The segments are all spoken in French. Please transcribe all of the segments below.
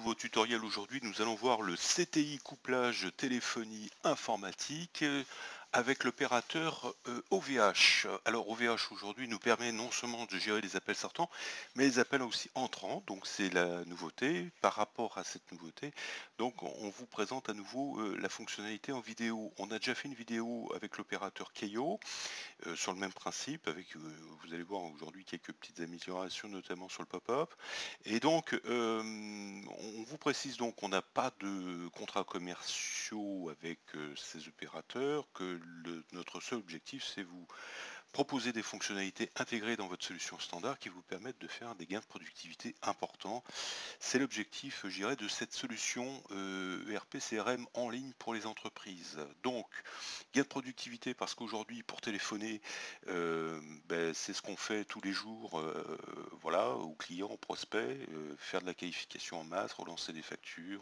nouveau tutoriel aujourd'hui. Nous allons voir le CTI couplage téléphonie informatique avec l'opérateur OVH. Alors OVH aujourd'hui nous permet non seulement de gérer les appels sortants, mais les appels aussi entrants. Donc c'est la nouveauté. Par rapport à cette nouveauté, donc on vous présente à nouveau la fonctionnalité en vidéo. On a déjà fait une vidéo avec l'opérateur Keio sur le même principe, avec, vous allez voir aujourd'hui quelques petites améliorations, notamment sur le pop-up. Et donc, on vous précise donc qu'on n'a pas de contrats commerciaux avec ces opérateurs, que notre seul objectif, c'est vous proposer des fonctionnalités intégrées dans votre solution standard qui vous permettent de faire des gains de productivité importants. C'est l'objectif, je dirais, de cette solution ERP CRM en ligne pour les entreprises. Donc, gain de productivité parce qu'aujourd'hui, pour téléphoner, c'est ce qu'on fait tous les jours, voilà, aux clients, aux prospects, faire de la qualification en masse, relancer des factures,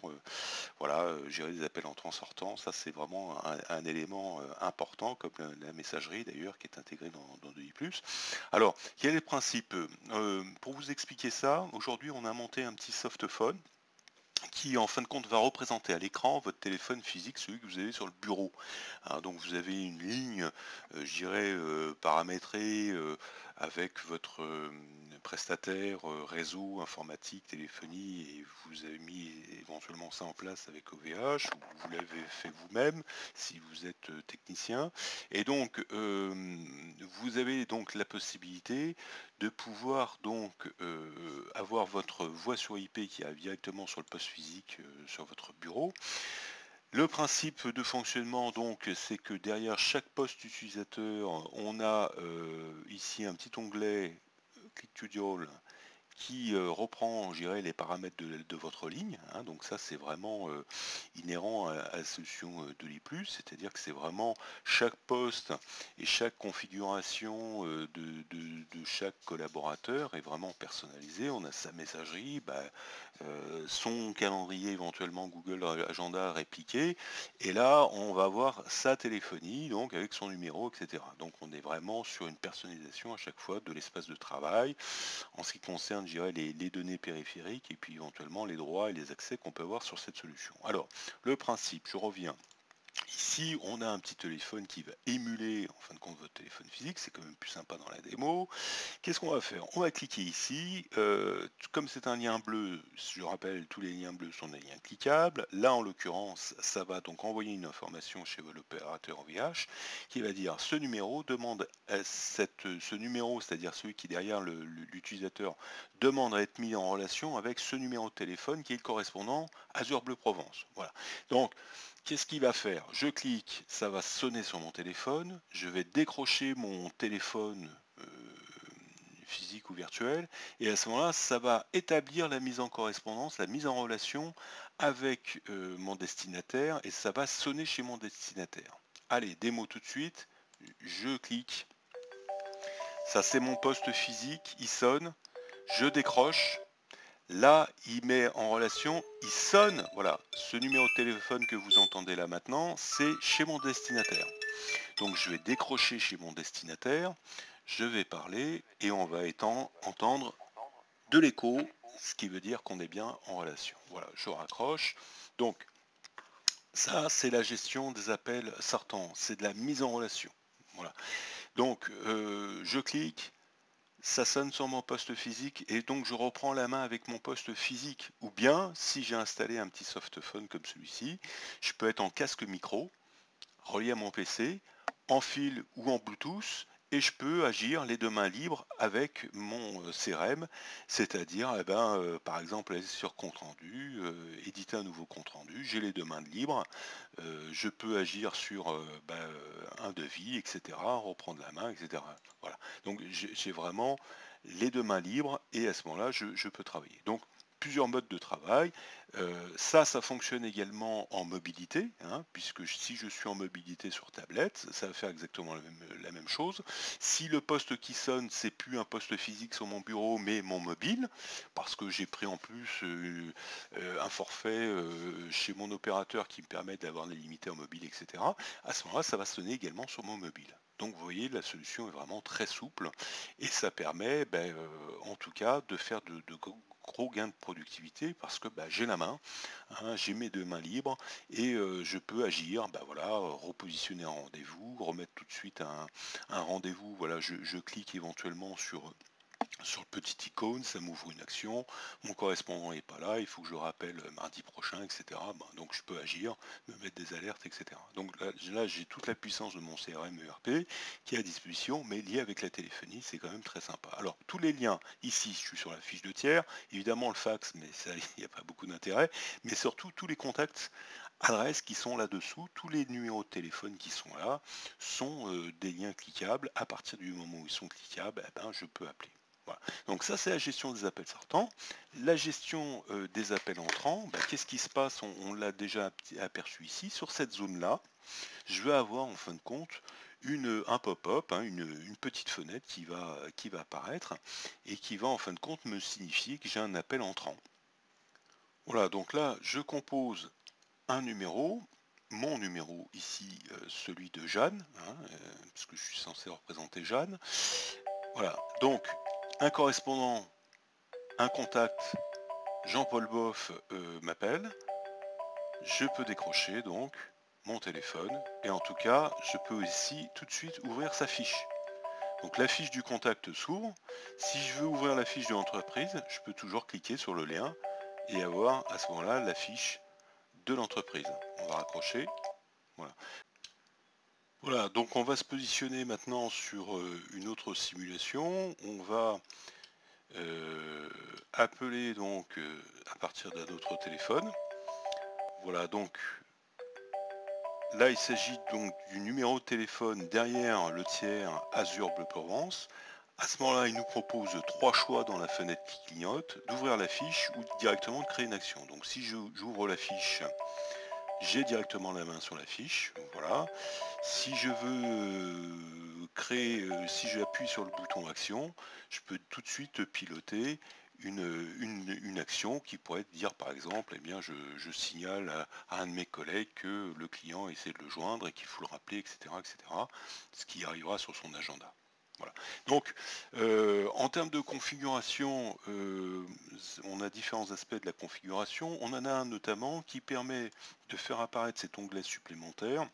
voilà, gérer des appels entrants sortants, ça c'est vraiment un élément important, comme la messagerie d'ailleurs, qui est intégrée dans DI+. Alors, quel est le principe? Pour vous expliquer ça, aujourd'hui on a monté un petit softphone qui en fin de compte va représenter à l'écran votre téléphone physique, celui que vous avez sur le bureau. Hein, donc vous avez une ligne, je dirais, paramétrée avec votre prestataire réseau, informatique, téléphonie, et vous avez mis éventuellement ça en place avec OVH, ou vous l'avez fait vous-même si vous êtes technicien. Et donc vous avez donc la possibilité de pouvoir donc avoir votre voix sur IP qui arrive directement sur le poste physique sur votre bureau. Le principe de fonctionnement donc c'est que derrière chaque poste utilisateur on a ici un petit onglet Click to Dial qui reprend, je dirais, les paramètres de votre ligne. Hein, donc ça, c'est vraiment inhérent à la solution de l'I+, c'est-à-dire que c'est vraiment chaque poste et chaque configuration de chaque collaborateur est vraiment personnalisée. On a sa messagerie, son calendrier éventuellement Google Agenda répliqué, et là, on va avoir sa téléphonie, donc avec son numéro, etc. Donc on est vraiment sur une personnalisation à chaque fois de l'espace de travail, en ce qui concerne, je dirais, les données périphériques et puis éventuellement les droits et les accès qu'on peut avoir sur cette solution. Alors, le principe, je reviens. Ici, on a un petit téléphone qui va émuler, en fin de compte, votre téléphone physique. C'est quand même plus sympa dans la démo. Qu'est-ce qu'on va faire? On va cliquer ici. Comme c'est un lien bleu, je rappelle, tous les liens bleus sont des liens cliquables. Là, en l'occurrence, ça va donc envoyer une information chez l'opérateur VH qui va dire ce numéro demande à ce numéro, c'est-à-dire celui qui est derrière l'utilisateur, demande à être mis en relation avec ce numéro de téléphone qui est le correspondant Azure Bleu Provence. Voilà. Donc, qu'est-ce qu'il va faire? Je clique, ça va sonner sur mon téléphone, je vais décrocher mon téléphone physique ou virtuel, et à ce moment-là, ça va établir la mise en correspondance, la mise en relation avec mon destinataire, et ça va sonner chez mon destinataire. Allez, démo tout de suite, je clique, ça c'est mon poste physique, il sonne, je décroche. Là, il met en relation, il sonne, voilà, ce numéro de téléphone que vous entendez là maintenant, c'est chez mon destinataire. Donc je vais décrocher chez mon destinataire, je vais parler et on va entendre de l'écho, ce qui veut dire qu'on est bien en relation. Voilà, je raccroche. Donc ça, c'est la gestion des appels sortants, c'est de la mise en relation. Voilà. Donc je clique, ça sonne sur mon poste physique et donc je reprends la main avec mon poste physique. Ou bien, si j'ai installé un petit softphone comme celui-ci, je peux être en casque micro, relié à mon PC, en fil ou en Bluetooth, et je peux agir les deux mains libres avec mon CRM, c'est-à-dire, par exemple, aller sur compte rendu, éditer un nouveau compte rendu, j'ai les deux mains libres, je peux agir sur un devis, etc., reprendre la main, etc. Voilà. Donc j'ai vraiment les deux mains libres et à ce moment-là, je peux travailler. Donc plusieurs modes de travail. Ça fonctionne également en mobilité, hein, puisque si je suis en mobilité sur tablette, ça va faire exactement la même chose. Si le poste qui sonne, c'est plus un poste physique sur mon bureau, mais mon mobile, parce que j'ai pris en plus un forfait chez mon opérateur qui me permet d'avoir des limités en mobile, etc. À ce moment-là, ça va sonner également sur mon mobile. Donc vous voyez, la solution est vraiment très souple et ça permet, en tout cas, de faire de gros gain de productivité parce que j'ai la main, hein, j'ai mes deux mains libres et je peux agir, voilà, repositionner un rendez-vous, remettre tout de suite un rendez-vous, voilà, je clique éventuellement sur le petit icône, ça m'ouvre une action, mon correspondant n'est pas là, il faut que je rappelle mardi prochain, etc. Donc je peux agir, me mettre des alertes, etc. Donc là, j'ai toute la puissance de mon CRM ERP qui est à disposition, mais lié avec la téléphonie, c'est quand même très sympa. Alors tous les liens, ici je suis sur la fiche de tiers, évidemment le fax, mais ça, il n'y a pas beaucoup d'intérêt, mais surtout tous les contacts adresses qui sont là-dessous, tous les numéros de téléphone qui sont là, sont des liens cliquables. À partir du moment où ils sont cliquables, je peux appeler. Voilà. Donc ça, c'est la gestion des appels sortants. La gestion des appels entrants, qu'est-ce qui se passe? On l'a déjà aperçu ici. Sur cette zone-là, je vais avoir en fin de compte un pop-up, hein, une petite fenêtre qui va apparaître et qui va en fin de compte me signifier que j'ai un appel entrant. Voilà, donc là, je compose un numéro, mon numéro ici, celui de Jeanne, hein, parce que je suis censé représenter Jeanne. Voilà, donc un correspondant, un contact, Jean-Paul Boff m'appelle, je peux décrocher donc mon téléphone, et en tout cas, je peux aussi tout de suite ouvrir sa fiche. Donc la fiche du contact s'ouvre. Si je veux ouvrir la fiche de l'entreprise, je peux toujours cliquer sur le lien et avoir à ce moment-là la fiche de l'entreprise. On va raccrocher. Voilà. Voilà, donc on va se positionner maintenant sur une autre simulation. On va appeler donc à partir d'un autre téléphone. Voilà, donc là il s'agit donc du numéro de téléphone derrière le tiers Azure Bleu Provence. À ce moment-là, il nous propose trois choix dans la fenêtre qui clignote, d'ouvrir la fiche ou directement de créer une action. Donc si j'ouvre la fiche, j'ai directement la main sur la fiche, voilà. Si je veux si j'appuie sur le bouton action, je peux tout de suite piloter une action qui pourrait dire par exemple, eh bien je signale à un de mes collègues que le client essaie de le joindre et qu'il faut le rappeler, etc., ce qui arrivera sur son agenda. Voilà. Donc, en termes de configuration, on a différents aspects de la configuration. On en a un notamment qui permet de faire apparaître cet onglet supplémentaire,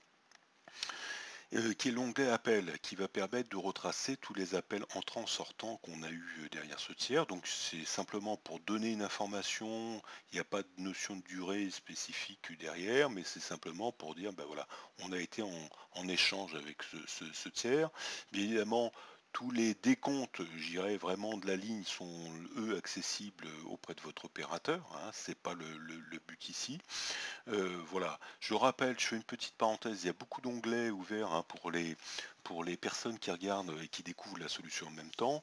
qui est l'onglet appel, qui va permettre de retracer tous les appels entrants-sortants qu'on a eu derrière ce tiers. Donc c'est simplement pour donner une information, il n'y a pas de notion de durée spécifique derrière, mais c'est simplement pour dire, voilà, on a été en échange avec ce tiers. Bien évidemment, tous les décomptes, j'irais vraiment de la ligne, sont eux accessibles auprès de votre opérateur, hein, c'est pas le but ici. Voilà, je rappelle, je fais une petite parenthèse, il y a beaucoup d'onglets ouverts, hein, pour les personnes qui regardent et qui découvrent la solution en même temps.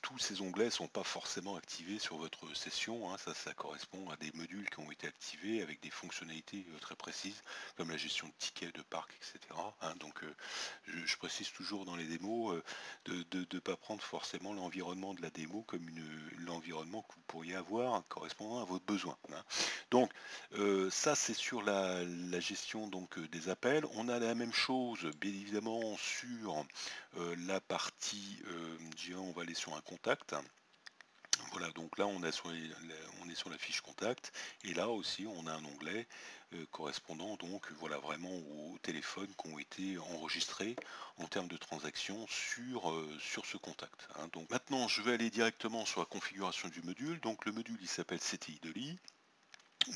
Tous ces onglets ne sont pas forcément activés sur votre session, hein, ça correspond à des modules qui ont été activés avec des fonctionnalités très précises, comme la gestion de tickets, de parcs, etc., hein. Donc je précise toujours dans les démos de ne pas prendre forcément l'environnement de la démo comme l'environnement que vous pourriez avoir correspondant à vos besoins, hein. Donc ça c'est sur la gestion donc des appels. On a la même chose bien évidemment sur la partie, je dirais, on va aller sur un contact. Voilà, donc là on est sur la fiche contact et là aussi on a un onglet correspondant donc voilà vraiment aux téléphones qui ont été enregistrés en termes de transactions sur ce contact, hein. Donc maintenant je vais aller directement sur la configuration du module. Donc le module il s'appelle CTI de l'I,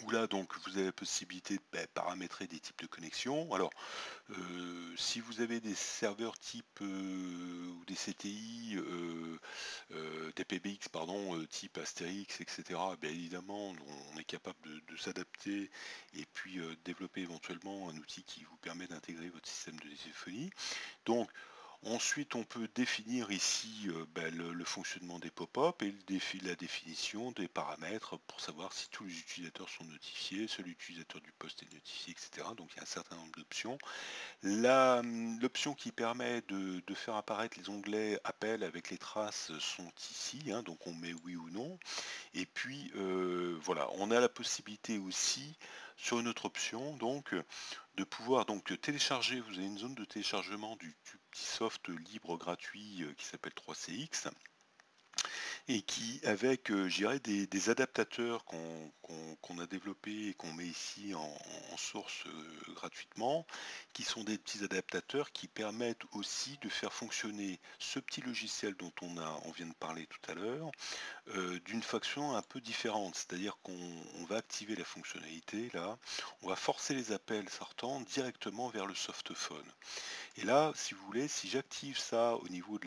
où là donc vous avez la possibilité de paramétrer des types de connexions. Alors si vous avez des serveurs type ou des CTI, des PBX pardon, type Astérix, etc., bien évidemment on est capable de s'adapter et puis développer éventuellement un outil qui vous permet d'intégrer votre système de téléphonie. Donc ensuite, on peut définir ici le fonctionnement des pop-up et la définition des paramètres pour savoir si tous les utilisateurs sont notifiés, seul l'utilisateur du poste est notifié, etc. Donc il y a un certain nombre d'options. L'option qui permet de faire apparaître les onglets appel avec les traces sont ici, hein, donc on met oui ou non. Et puis voilà, on a la possibilité aussi sur une autre option donc de pouvoir donc télécharger. Vous avez une zone de téléchargement du petit soft libre gratuit qui s'appelle 3CX. et qui, avec, je dirais, des adaptateurs qu'on a développés et qu'on met ici en source gratuitement, qui sont des petits adaptateurs qui permettent aussi de faire fonctionner ce petit logiciel dont on vient de parler tout à l'heure, d'une façon un peu différente. C'est-à-dire qu'on va activer la fonctionnalité, là, on va forcer les appels sortants directement vers le softphone. Et là, si vous voulez, si j'active ça au niveau de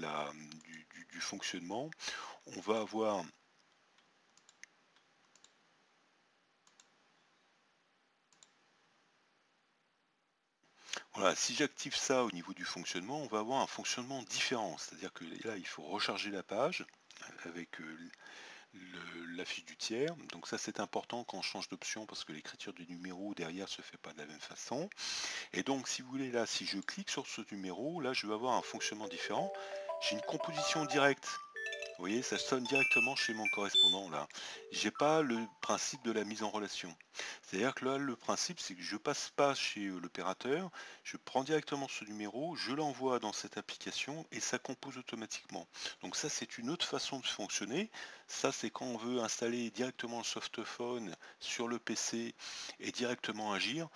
du fonctionnement, on va avoir, voilà, si j'active ça au niveau du fonctionnement, on va avoir un fonctionnement différent. C'est-à-dire que là, il faut recharger la page avec la fiche du tiers. Donc ça, c'est important quand on change d'option parce que l'écriture du numéro derrière se fait pas de la même façon. Et donc, si vous voulez, là, si je clique sur ce numéro, là, je vais avoir un fonctionnement différent. J'ai une composition directe. Vous voyez, ça sonne directement chez mon correspondant là. J'ai pas le principe de la mise en relation. C'est-à-dire que là, le principe, c'est que je passe pas chez l'opérateur, je prends directement ce numéro, je l'envoie dans cette application et ça compose automatiquement. Donc ça, c'est une autre façon de fonctionner. Ça, c'est quand on veut installer directement le softphone sur le PC et directement agir.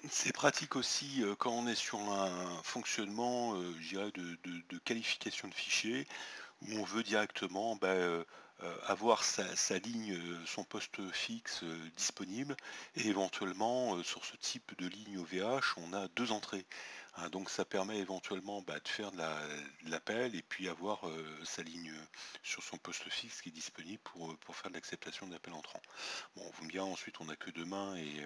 C'est pratique aussi quand on est sur un fonctionnement, je dirais, de qualification de fichiers où on veut directement avoir sa ligne, son poste fixe disponible et éventuellement sur ce type de ligne OVH on a deux entrées. Hein, donc ça permet éventuellement de faire de l'appel et puis avoir sa ligne sur son poste fixe qui est disponible pour faire de l'acceptation d'appel entrant. Bon, vous me direz ensuite on n'a que deux mains et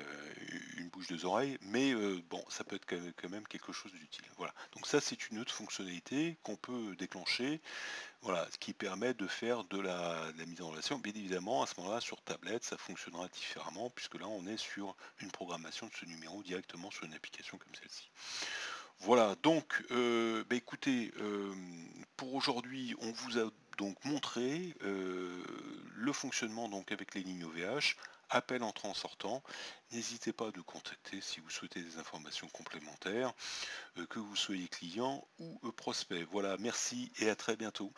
une bouche, deux oreilles, mais bon, ça peut être quand même quelque chose d'utile. Voilà. Donc ça c'est une autre fonctionnalité qu'on peut déclencher, voilà, ce qui permet de faire de la mise en relation. Bien évidemment, à ce moment-là, sur tablette, ça fonctionnera différemment, puisque là, on est sur une programmation de ce numéro directement sur une application comme celle-ci. Voilà, donc, écoutez, pour aujourd'hui, on vous a donc montré le fonctionnement donc avec les lignes OVH, appel entrant-sortant. N'hésitez pas à nous contacter si vous souhaitez des informations complémentaires, que vous soyez client ou prospect. Voilà, merci et à très bientôt.